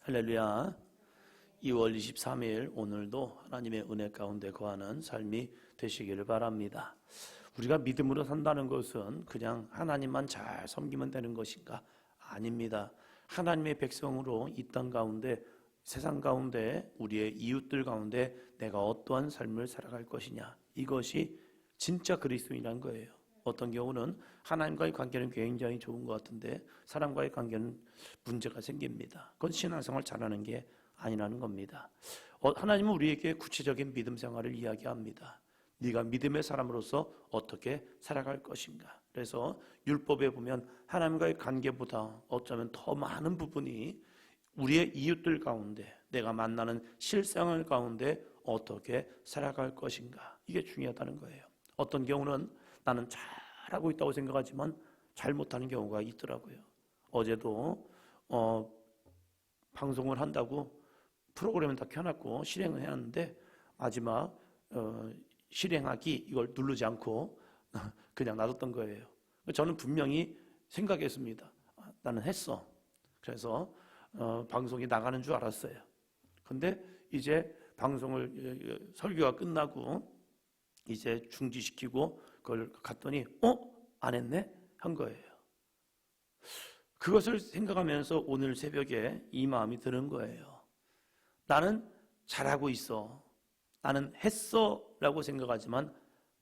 할렐루야. 2월 23일 오늘도 하나님의 은혜 가운데 거하는 삶이 되시기를 바랍니다. 우리가 믿음으로 산다는 것은 그냥 하나님만 잘 섬기면 되는 것인가? 아닙니다. 하나님의 백성으로 이 땅 가운데, 세상 가운데, 우리의 이웃들 가운데 내가 어떠한 삶을 살아갈 것이냐, 이것이 진짜 그리스도인이란 거예요. 어떤 경우는 하나님과의 관계는 굉장히 좋은 것 같은데 사람과의 관계는 문제가 생깁니다. 그건 신앙생활 잘하는 게 아니라는 겁니다. 하나님은 우리에게 구체적인 믿음 생활을 이야기합니다. 네가 믿음의 사람으로서 어떻게 살아갈 것인가. 그래서 율법에 보면 하나님과의 관계보다 어쩌면 더 많은 부분이 우리의 이웃들 가운데, 내가 만나는 실생활 가운데 어떻게 살아갈 것인가, 이게 중요하다는 거예요. 어떤 경우는 나는 잘하고 있다고 생각하지만 잘못하는 경우가 있더라고요. 어제도 방송을 한다고 프로그램을 다 켜놨고 실행을 해놨는데 마지막 실행하기 이걸 누르지 않고 그냥 놔뒀던 거예요. 저는 분명히 생각했습니다. 나는 했어. 그래서 방송이 나가는 줄 알았어요. 근데 이제 방송을 설교가 끝나고 이제 중지시키고 그걸 갔더니 안 했네? 한 거예요. 그것을 생각하면서 오늘 새벽에 이 마음이 드는 거예요. 나는 잘하고 있어, 나는 했어 라고 생각하지만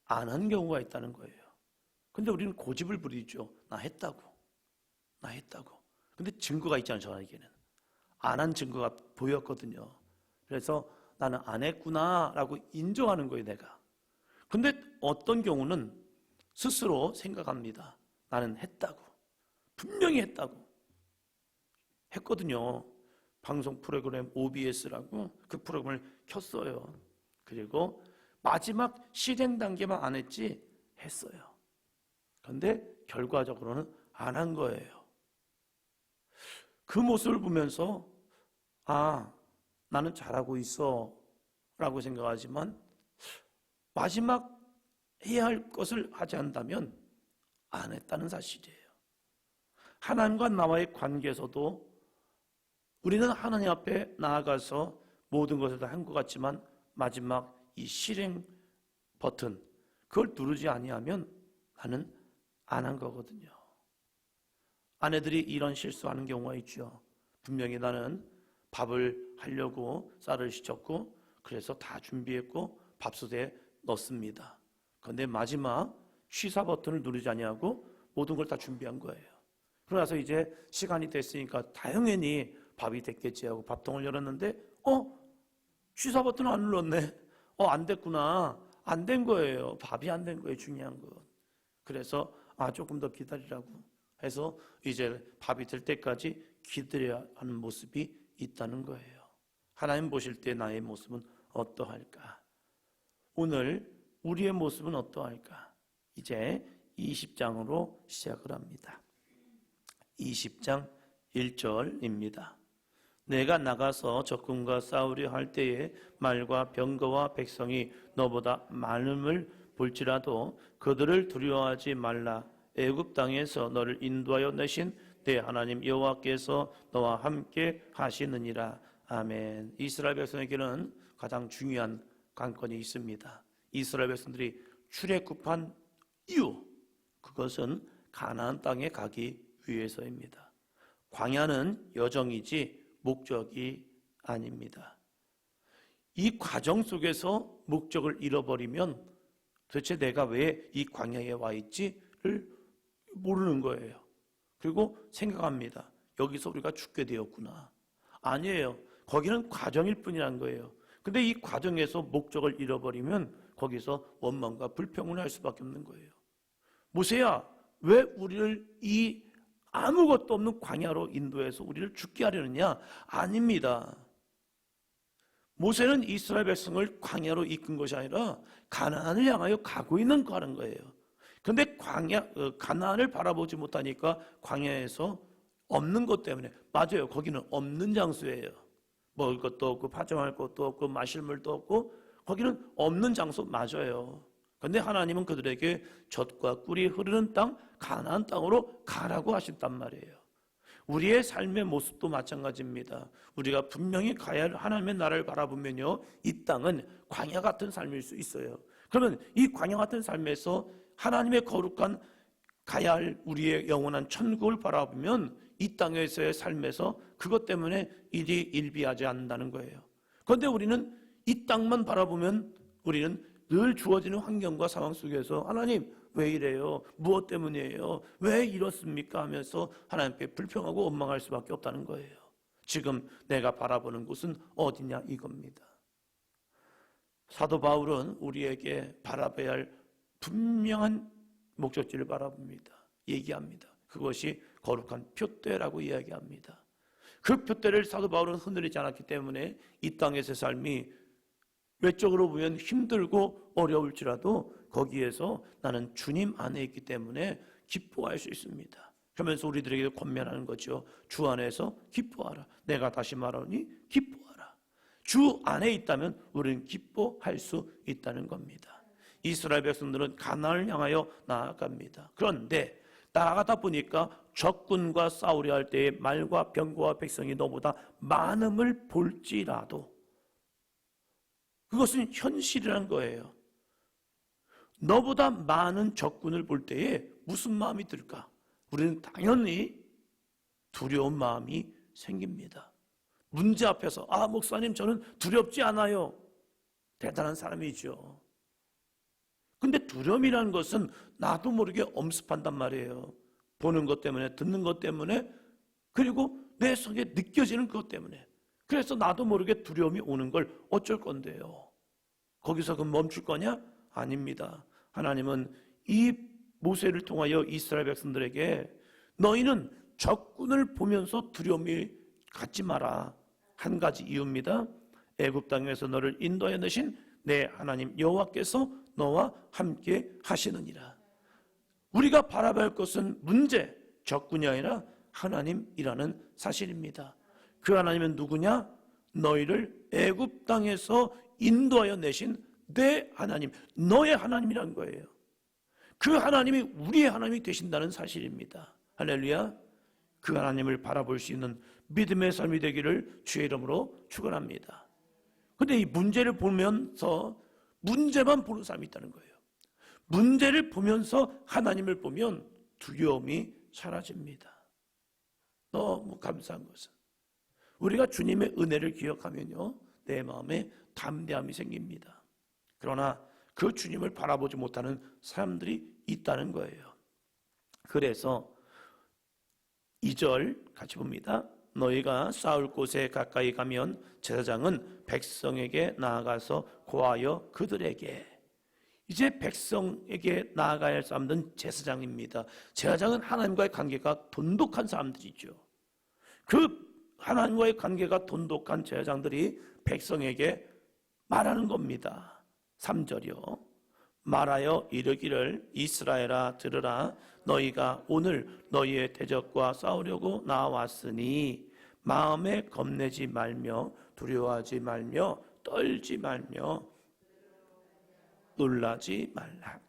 안 한 경우가 있다는 거예요. 근데 우리는 고집을 부리죠. 나 했다고. 근데 증거가 있잖아요. 저에게는 안 한 증거가 보였거든요. 그래서 나는 안 했구나 라고 인정하는 거예요, 내가. 근데 어떤 경우는 스스로 생각합니다. 나는 했다고. 분명히 했다고. 했거든요. 방송 프로그램 OBS라고 그 프로그램을 켰어요. 그리고 마지막 실행 단계만 안 했지 했어요. 그런데 결과적으로는 안 한 거예요. 그 모습을 보면서 나는 잘하고 있어 라고 생각하지만 마지막 해야 할 것을 하지 않는다면 안 했다는 사실이에요. 하나님과 나와의 관계에서도 우리는 하나님 앞에 나아가서 모든 것을 다 한 것 같지만 마지막 이 실행 버튼, 그걸 누르지 아니하면 나는 안 한 거거든요. 아내들이 이런 실수하는 경우가 있죠. 분명히 나는 밥을 하려고 쌀을 씻었고 그래서 다 준비했고 밥솥에 넣습니다. 그런데 마지막 취사 버튼을 누르지 아니하고 모든 걸 다 준비한 거예요. 그러나서 이제 시간이 됐으니까 당연히 밥이 됐겠지 하고 밥통을 열었는데 취사 버튼을 안 눌렀네. 안 됐구나. 안 된 거예요. 밥이 안 된 거예요. 중요한 건. 그래서 조금 더 기다리라고 해서 이제 밥이 될 때까지 기다려야 하는 모습이 있다는 거예요. 하나님 보실 때 나의 모습은 어떠할까? 오늘 우리의 모습은 어떠할까? 이제 20장으로 시작을 합니다. 20장 1절입니다. 내가 나가서 적군과 싸우려 할 때에 말과 병거와 백성이 너보다 많음을 볼지라도 그들을 두려워하지 말라. 애굽 땅에서 너를 인도하여 내신 내 하나님 여호와께서 너와 함께 하시느니라. 아멘. 이스라엘 백성에게는 가장 중요한 관건이 있습니다. 이스라엘 백성들이 출애굽한 이유, 그것은 가나안 땅에 가기 위해서입니다. 광야는 여정이지 목적이 아닙니다. 이 과정 속에서 목적을 잃어버리면 도대체 내가 왜 이 광야에 와 있지를 모르는 거예요. 그리고 생각합니다. 여기서 우리가 죽게 되었구나. 아니에요. 거기는 과정일 뿐이란 거예요. 근데 이 과정에서 목적을 잃어버리면 거기서 원망과 불평을 할 수밖에 없는 거예요. 모세야, 왜 우리를 이 아무것도 없는 광야로 인도해서 우리를 죽게 하려느냐? 아닙니다. 모세는 이스라엘 백성을 광야로 이끈 것이 아니라 가나안을 향하여 가고 있는 거라는 거예요. 그런데 가나안을 바라보지 못하니까 광야에서 없는 것 때문에, 맞아요. 거기는 없는 장소예요. 먹을 것도 없고 파종할 것도 없고 마실 물도 없고 거기는 없는 장소 맞아요. 그런데 하나님은 그들에게 젖과 꿀이 흐르는 땅, 가나안 땅으로 가라고 하셨단 말이에요. 우리의 삶의 모습도 마찬가지입니다. 우리가 분명히 가야 할 하나님의 나라를 바라보면요, 이 땅은 광야 같은 삶일 수 있어요. 그러면 이 광야 같은 삶에서 하나님의 거룩한 가야 할 우리의 영원한 천국을 바라보면 이 땅에서의 삶에서 그것 때문에 일이 일비하지 않는다는 거예요. 그런데 우리는 이 땅만 바라보면 우리는 늘 주어지는 환경과 상황 속에서 하나님 왜 이래요? 무엇 때문이에요? 왜 이렇습니까? 하면서 하나님께 불평하고 원망할 수밖에 없다는 거예요. 지금 내가 바라보는 곳은 어디냐 이겁니다. 사도 바울은 우리에게 바라봐야 할 분명한 목적지를 바라봅니다. 얘기합니다. 그것이 거룩한 표대라고 이야기합니다. 그 표대를 사도 바울은 흔들리지 않았기 때문에 이 땅에서의 삶이 외적으로 보면 힘들고 어려울지라도 거기에서 나는 주님 안에 있기 때문에 기뻐할 수 있습니다. 그러면서 우리들에게 권면하는 거죠. 주 안에서 기뻐하라. 내가 다시 말하니 기뻐하라. 주 안에 있다면 우리는 기뻐할 수 있다는 겁니다. 이스라엘 백성들은 가나안을 향하여 나아갑니다. 그런데 나아가다 보니까 적군과 싸우려 할 때에 말과 병거와 백성이 너보다 많음을 볼지라도 그것은 현실이라는 거예요. 너보다 많은 적군을 볼 때에 무슨 마음이 들까? 우리는 당연히 두려운 마음이 생깁니다. 문제 앞에서 목사님 저는 두렵지 않아요. 대단한 사람이죠. 근데 두려움이라는 것은 나도 모르게 엄습한단 말이에요. 보는 것 때문에, 듣는 것 때문에, 그리고 내 속에 느껴지는 것 때문에. 그래서 나도 모르게 두려움이 오는 걸 어쩔 건데요. 거기서 그럼 멈출 거냐? 아닙니다. 하나님은 이 모세를 통하여 이스라엘 백성들에게 너희는 적군을 보면서 두려움이 갖지 마라. 한 가지 이유입니다. 애굽 땅에서 너를 인도하여 내신 내 하나님 여호와께서 너와 함께 하시느니라. 우리가 바라봐야 할 것은 문제, 적군이 아니라 하나님이라는 사실입니다. 그 하나님은 누구냐? 너희를 애굽 땅에서 인도하여 내신 내 하나님, 너의 하나님이란 거예요. 그 하나님이 우리의 하나님이 되신다는 사실입니다. 할렐루야. 그 하나님을 바라볼 수 있는 믿음의 삶이 되기를 주의 이름으로 축원합니다. 그런데 이 문제를 보면서 문제만 보는 사람이 있다는 거예요. 문제를 보면서 하나님을 보면 두려움이 사라집니다. 너무 감사한 것은 우리가 주님의 은혜를 기억하면요, 내 마음에 담대함이 생깁니다. 그러나 그 주님을 바라보지 못하는 사람들이 있다는 거예요. 그래서 2절 같이 봅니다. 너희가 싸울 곳에 가까이 가면 제사장은 백성에게 나아가서 고하여 그들에게. 이제 백성에게 나아가야 할 사람들은 제사장입니다. 제사장은 하나님과의 관계가 돈독한 사람들이죠. 그 하나님과의 관계가 돈독한 제사장들이 백성에게 말하는 겁니다. 3절이요. 말하여 이르기를 이스라엘아 들으라. 너희가 오늘 너희의 대적과 싸우려고 나왔으니 마음에 겁내지 말며 두려워하지 말며 떨지 말며 놀라지 말라.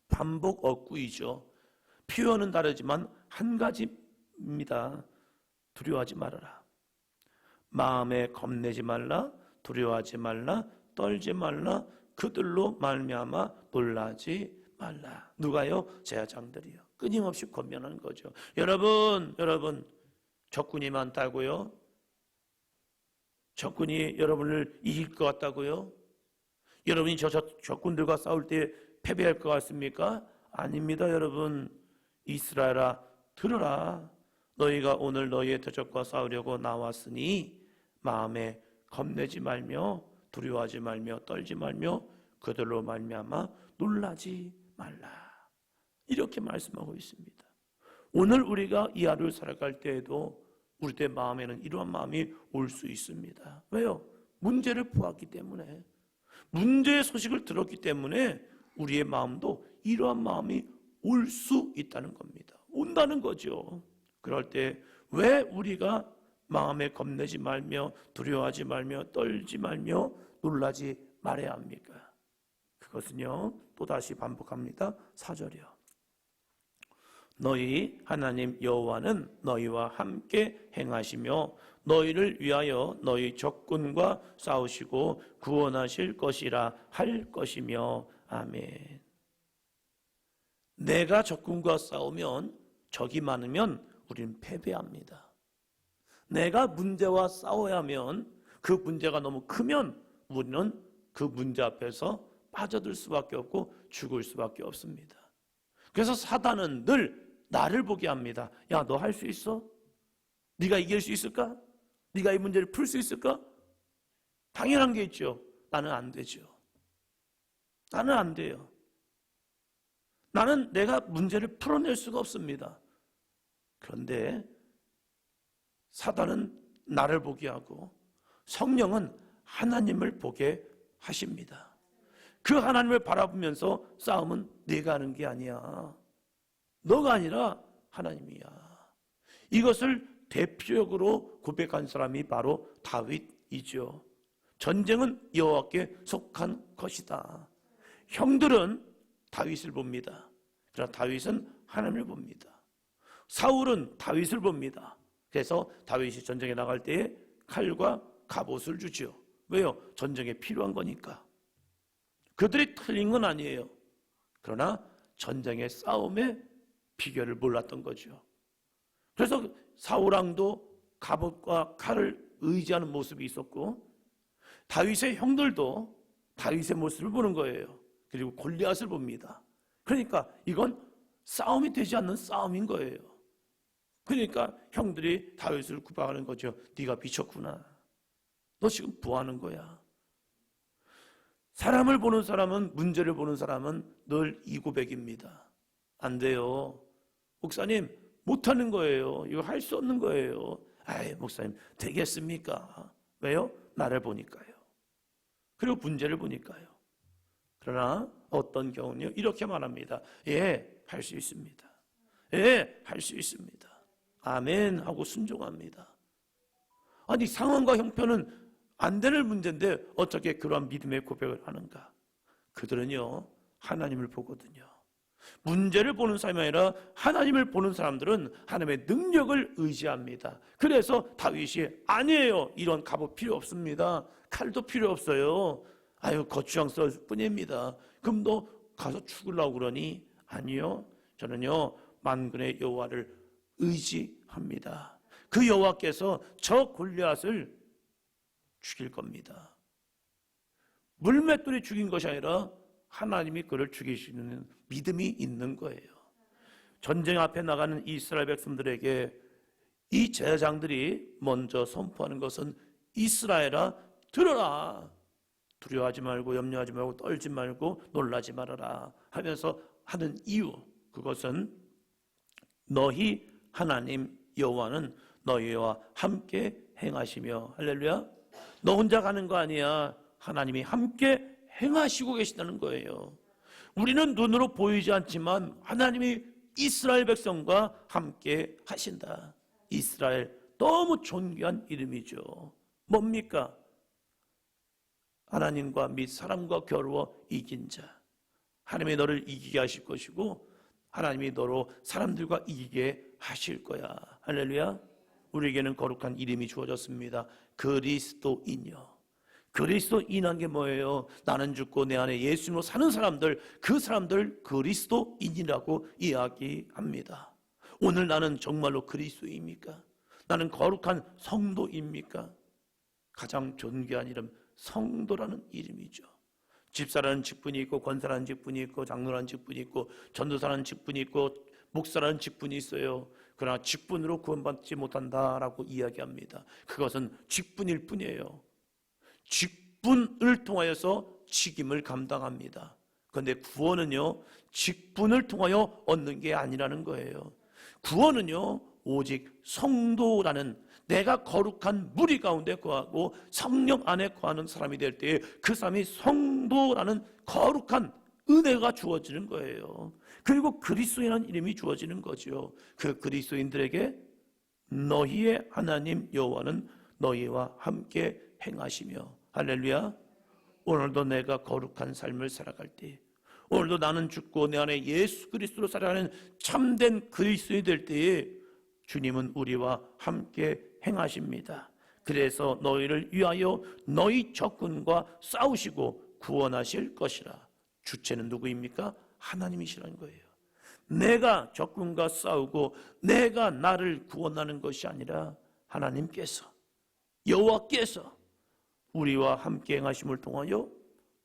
반복 어구이죠. 표현은 다르지만 한 가지입니다. 두려워하지 말아라. 마음에 겁내지 말라. 두려워하지 말라. 떨지 말라. 그들로 말미암아 놀라지 말라. 누가요? 제사장들이요. 끊임없이 권면하는 거죠. 여러분 적군이 많다고요? 적군이 여러분을 이길 것 같다고요? 여러분이 저 적군들과 싸울 때 패배할 것 같습니까? 아닙니다. 여러분, 이스라엘아 들으라. 너희가 오늘 너희의 대적과 싸우려고 나왔으니 마음에 겁내지 말며 두려워하지 말며 떨지 말며 그들로 말미암아 놀라지 말라. 이렇게 말씀하고 있습니다. 오늘 우리가 이 하루를 살아갈 때에도 우리의 마음에는 이러한 마음이 올 수 있습니다. 왜요? 문제를 보았기 때문에, 문제의 소식을 들었기 때문에 우리의 마음도 이러한 마음이 올 수 있다는 겁니다. 온다는 거죠. 그럴 때 왜 우리가 마음에 겁내지 말며 두려워하지 말며 떨지 말며 놀라지 말아야 합니까? 그것은요, 또다시 반복합니다. 4절이요. 너희 하나님 여호와는 너희와 함께 행하시며 너희를 위하여 너희 적군과 싸우시고 구원하실 것이라 할 것이며 아멘. 내가 적군과 싸우면 적이 많으면 우리는 패배합니다. 내가 문제와 싸워야 하면 그 문제가 너무 크면 우리는 그 문제 앞에서 빠져들 수밖에 없고 죽을 수밖에 없습니다. 그래서 사단은 늘 나를 보게 합니다. 야, 너 할 수 있어? 네가 이길 수 있을까? 네가 이 문제를 풀 수 있을까? 당연한 게 있죠. 나는 안 되죠. 나는 안 돼요. 나는 내가 문제를 풀어낼 수가 없습니다. 그런데 사단은 나를 보게 하고 성령은 하나님을 보게 하십니다. 그 하나님을 바라보면서 싸움은 내가 하는 게 아니야. 너가 아니라 하나님이야. 이것을 대표적으로 고백한 사람이 바로 다윗이죠. 전쟁은 여호와께 속한 것이다. 형들은 다윗을 봅니다. 그러나 다윗은 하나님을 봅니다. 사울은 다윗을 봅니다. 그래서 다윗이 전쟁에 나갈 때에 칼과 갑옷을 주죠. 왜요? 전쟁에 필요한 거니까. 그들이 틀린 건 아니에요. 그러나 전쟁의 싸움의 비결을 몰랐던 거죠. 그래서 사울왕도 갑옷과 칼을 의지하는 모습이 있었고 다윗의 형들도 다윗의 모습을 보는 거예요. 그리고 골리앗을 봅니다. 그러니까 이건 싸움이 되지 않는 싸움인 거예요. 그러니까 형들이 다윗을 구박하는 거죠. 네가 미쳤구나. 너 지금 뭐 하는 거야? 사람을 보는 사람은, 문제를 보는 사람은 늘 이 고백입니다. 안 돼요. 목사님, 못하는 거예요. 이거 할 수 없는 거예요. 아이, 목사님, 되겠습니까? 왜요? 나를 보니까요. 그리고 문제를 보니까요. 그러나 어떤 경우는요, 이렇게 말합니다. 예, 할 수 있습니다. 예, 할 수 있습니다. 아멘 하고 순종합니다. 아니, 상황과 형편은 안 되는 문제인데 어떻게 그러한 믿음의 고백을 하는가? 그들은요, 하나님을 보거든요. 문제를 보는 사람이 아니라 하나님을 보는 사람들은 하나님의 능력을 의지합니다. 그래서 다윗이 아니에요. 이런 갑옷 필요 없습니다. 칼도 필요 없어요. 아유, 거추장스러울 뿐입니다. 그럼 너 가서 죽으려고 그러니? 아니요. 저는요, 만군의 여호와를 의지합니다. 그 여호와께서 저 골리앗을 죽일 겁니다. 물맷돌이 죽인 것이 아니라 하나님이 그를 죽이시는 믿음이 있는 거예요. 전쟁 앞에 나가는 이스라엘 백성들에게 이 제사장들이 먼저 선포하는 것은 이스라엘아, 들어라. 두려워하지 말고 염려하지 말고 떨지 말고 놀라지 말아라 하면서 하는 이유, 그것은 너희 하나님 여호와는 너희와 함께 행하시며, 할렐루야, 너 혼자 가는 거 아니야. 하나님이 함께 행하시고 계시다는 거예요. 우리는 눈으로 보이지 않지만 하나님이 이스라엘 백성과 함께 하신다. 이스라엘, 너무 존귀한 이름이죠. 뭡니까? 하나님과 및 사람과 겨루어 이긴 자. 하나님이 너를 이기게 하실 것이고 하나님이 너로 사람들과 이기게 하실 거야. 할렐루야. 우리에게는 거룩한 이름이 주어졌습니다. 그리스도인이요. 그리스도인한 게 뭐예요? 나는 죽고 내 안에 예수님으로 사는 사람들, 그 사람들 그리스도인이라고 이야기합니다. 오늘 나는 정말로 그리스도입니까? 나는 거룩한 성도입니까? 가장 존귀한 이름, 성도라는 이름이죠. 집사라는 직분이 있고 권사라는 직분이 있고 장로라는 직분이 있고 전도사라는 직분이 있고 목사라는 직분이 있어요. 그러나 직분으로 구원받지 못한다라고 이야기합니다. 그것은 직분일 뿐이에요. 직분을 통하여서 직임을 감당합니다. 그런데 구원은요, 직분을 통하여 얻는 게 아니라는 거예요. 구원은요, 오직 성도라는, 내가 거룩한 무리 가운데 거하고 성령 안에 거하는 사람이 될 때에 그 사람이 성도라는 거룩한 은혜가 주어지는 거예요. 그리고 그리스도인이라는 이름이 주어지는 거죠. 그 그리스도인들에게 너희의 하나님 여호와는 너희와 함께 행하시며, 할렐루야. 오늘도 내가 거룩한 삶을 살아갈 때, 오늘도 나는 죽고 내 안에 예수 그리스도로 살아가는 참된 그리스도인이 될 때에 주님은 우리와 함께 행하십니다. 그래서 너희를 위하여 너희 적군과 싸우시고 구원하실 것이라. 주체는 누구입니까? 하나님이시라는 거예요. 내가 적군과 싸우고 내가 나를 구원하는 것이 아니라 하나님께서, 여호와께서 우리와 함께 행하심을 통하여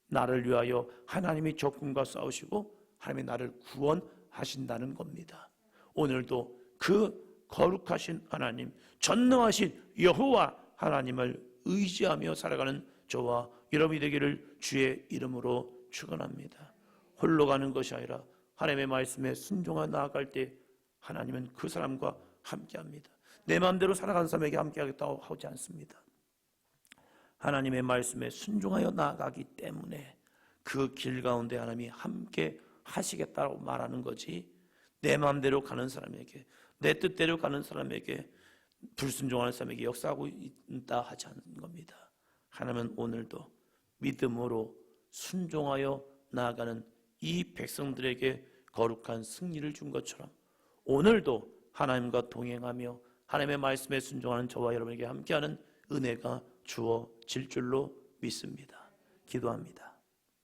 나를 위하여 하나님이 적군과 싸우시고 하나님이 나를 구원하신다는 겁니다. 오늘도 그 거룩하신 하나님, 전능하신 여호와 하나님을 의지하며 살아가는 저와 여러분이 되기를 주의 이름으로 축원합니다. 홀로 가는 것이 아니라 하나님의 말씀에 순종하여 나아갈 때 하나님은 그 사람과 함께합니다. 내 마음대로 살아가는 사람에게 함께하겠다고 하지 않습니다. 하나님의 말씀에 순종하여 나아가기 때문에 그 길 가운데 하나님이 함께 하시겠다고 말하는 거지, 내 마음대로 가는 사람에게, 내 뜻대로 가는 사람에게, 불순종하는 사람에게 역사하고 있다 하지 않는 겁니다. 하나님은 오늘도 믿음으로 순종하여 나아가는 이 백성들에게 거룩한 승리를 준 것처럼 오늘도 하나님과 동행하며 하나님의 말씀에 순종하는 저와 여러분에게 함께하는 은혜가 주어질 줄로 믿습니다. 기도합니다.